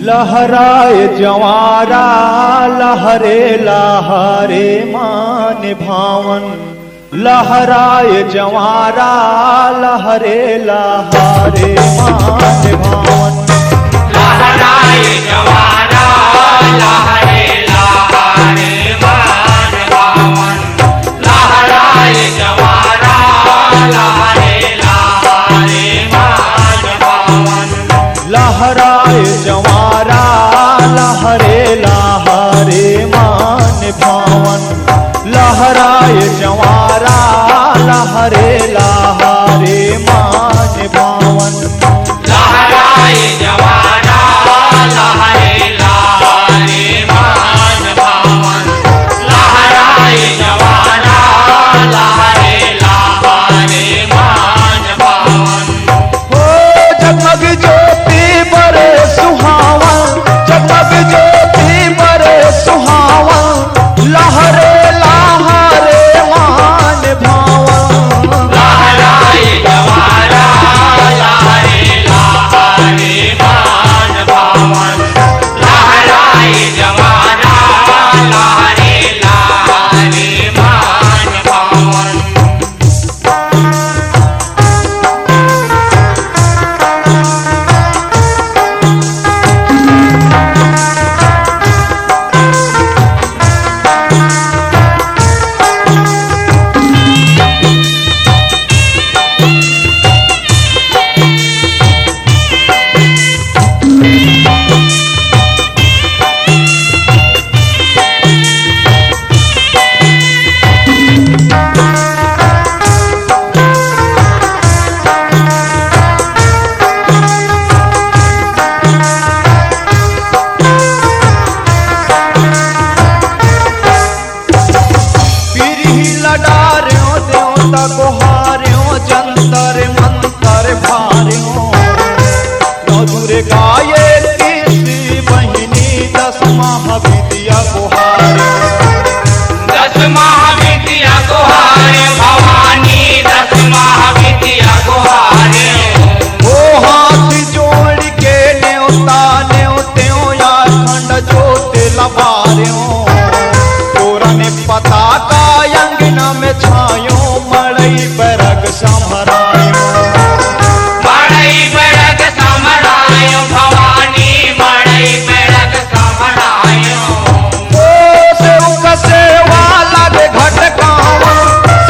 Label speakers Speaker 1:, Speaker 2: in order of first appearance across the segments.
Speaker 1: लहराए जवारा लहरे लहरे मान भावन, लहराए जवारा लहरे लहरे मान भावन,
Speaker 2: लहराए जवारा लहरे लहरे मान भावन, लहराए जवारा लहरे लहरे मान भावन,
Speaker 1: लहराए जवारा लहरे लहरे मान भावन, लहराए जवारा लहरे लहरे मान भावन,
Speaker 2: लहराए जवारा लहरे लहरे मान भावन, लहराए जवारा लहरे लहरे मान भावन।
Speaker 1: हो जगमग ज्योति बड़े सुहावन, जगमग ज्योति बड़े सुहावन, लहरे लहरे मान भावन,
Speaker 2: लहराए जवारा लहरे लहरे मान भावन, लहराए जवारा लहरे लहरे मान भावन।
Speaker 1: लडार्यों देवता गुहार्यों जंतर मंतर भार्यों, नौ दुर्गा ये तीसरी बहिनी 10 महाविद्या गुहार्यों,
Speaker 2: 10 महाविद्या गुहारे भवानी, 10 महाविद्या गुहारे।
Speaker 1: ओ हाथ जोड़ के न्योता न्योत्यों या खंड जोते लबार्यों, तोरा ने पता का अंगना में छायो मड़ई बैरग संभरायो,
Speaker 2: मड़ई बैरग समरायो भवानी, मड़ई बैरग समरायो।
Speaker 1: ओ सेवक सेवा लागे घटकावन,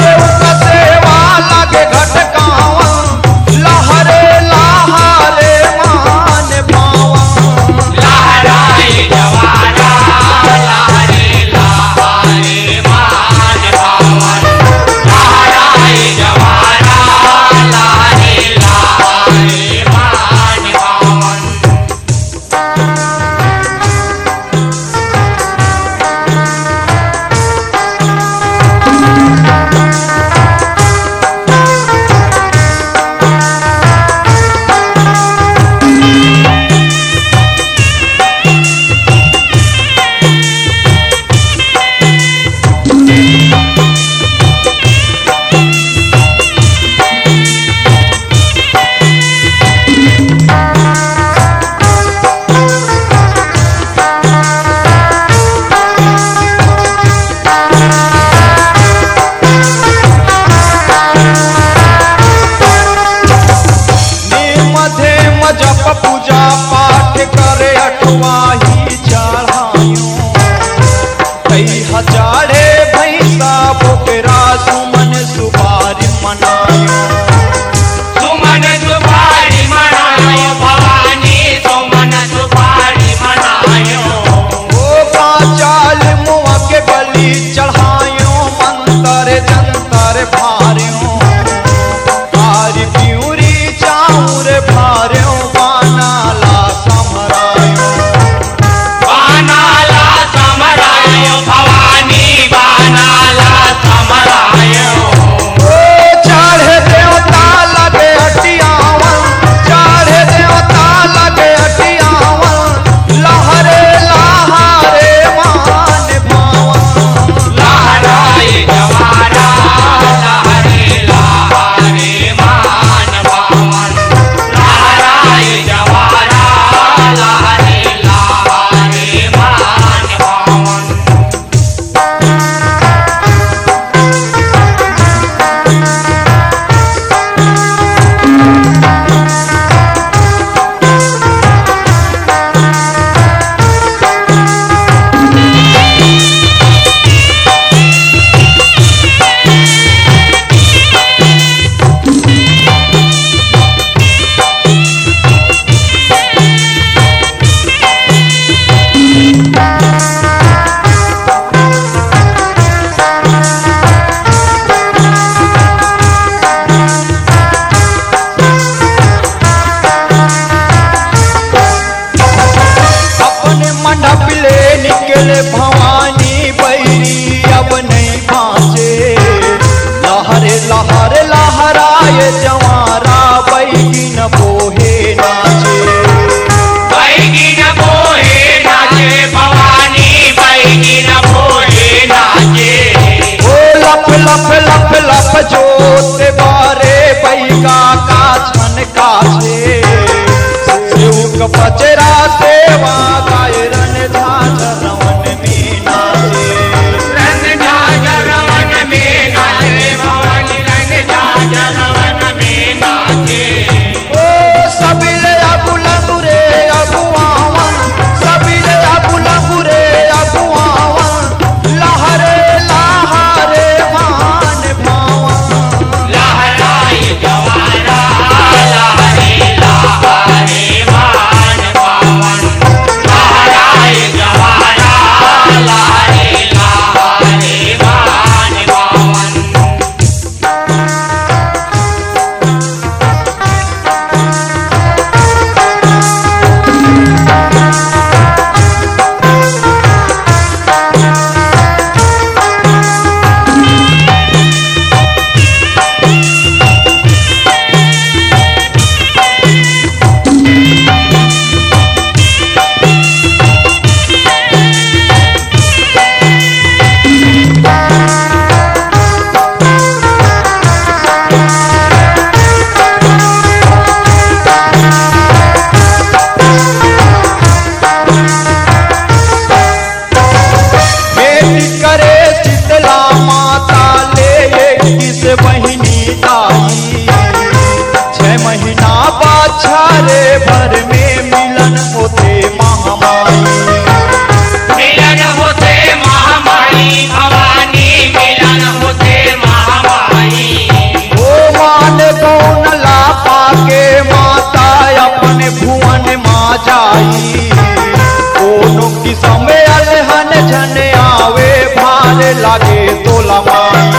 Speaker 1: सेवक सेवा लागे घटकावन, लहरे लहरे मान भावन,
Speaker 2: लहराए जवारा लहरे लहरे मान भावन, लहराए जवारा लहरे लहरे मान भावन।
Speaker 1: मधे मजप पूजा पाठ करे अठवाही चढ़ायो, कई हजारे भैंसा बोकरा सुमन सुपारी मनायो,
Speaker 2: सुमन सुपारी मनायो भवानी, सुमन सुपारी मनायो।
Speaker 1: ओ पाचाल मुआ के बलि चढ़ायो, मंतर जंतर भार्यों, आरी प्यूरी चाउर भार्यों, बानाला समरायो, बोले भवानी बैरी अब नहीं बाँचे। लहरे लहरे लहराए जवारा बैगिन बोहे नाचे।
Speaker 2: बैगिन बोहे नाचे भवानी बैगिन बोहे नाचे।
Speaker 1: ओ लप लप लप लप जोत बारे बैगा का छन काछे। सेवक बजरा सेवा गाय रन झाझर रवन में नाचे।
Speaker 2: रन झाझर रवन में नाचे भवानी रन झाझर रवन में नाचे।
Speaker 1: ओ सबीले अबुलंगुरे अबुआवन सबीले अबुलंगुरे अबुआवन लहरे लहरे मान भावन।
Speaker 2: लहराए जवारा लहरे लहरे मान पावन। लहराए जवारा लहरे लहरे मान पावन।
Speaker 1: बेटी करे शीतला माता ले किस बहिनी दाई। 6 महीना बाछारे भर में मिलन होते महामाई।
Speaker 2: मिलन होते महामाई भवानी मिलन होते महामाई।
Speaker 1: ओ मान गौन लापा के माता अपने भुवन माँ जाई। कोनो किस्म अलहन झन आवे भार लागे तोला माई।